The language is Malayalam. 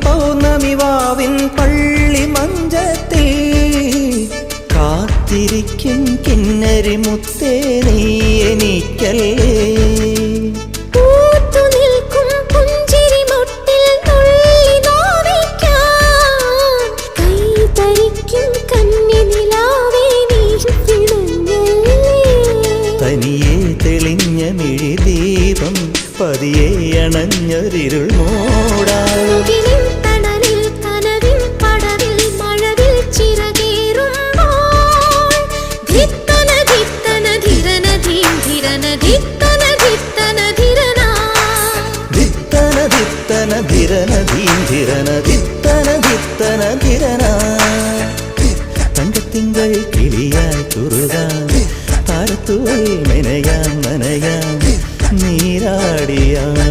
പൗർണമി വാവിൻ പള്ളി മഞ്ചത്തിൽ കാത്തിരിക്കും കിന്നരി മുത്തേ നീ എനിക്കല്ലേ. തനിയെ തെളിഞ്ഞ മിഴിദീപം പതിയെ അണഞ്ഞൊരിരുൾ മൂടാൻ തങ്കത്തിങ്കൾ കിളിയായി കുറുകാൻ താരത്തുവൽ മെനയാൻ മനയാൻ നീരാടിയാട്.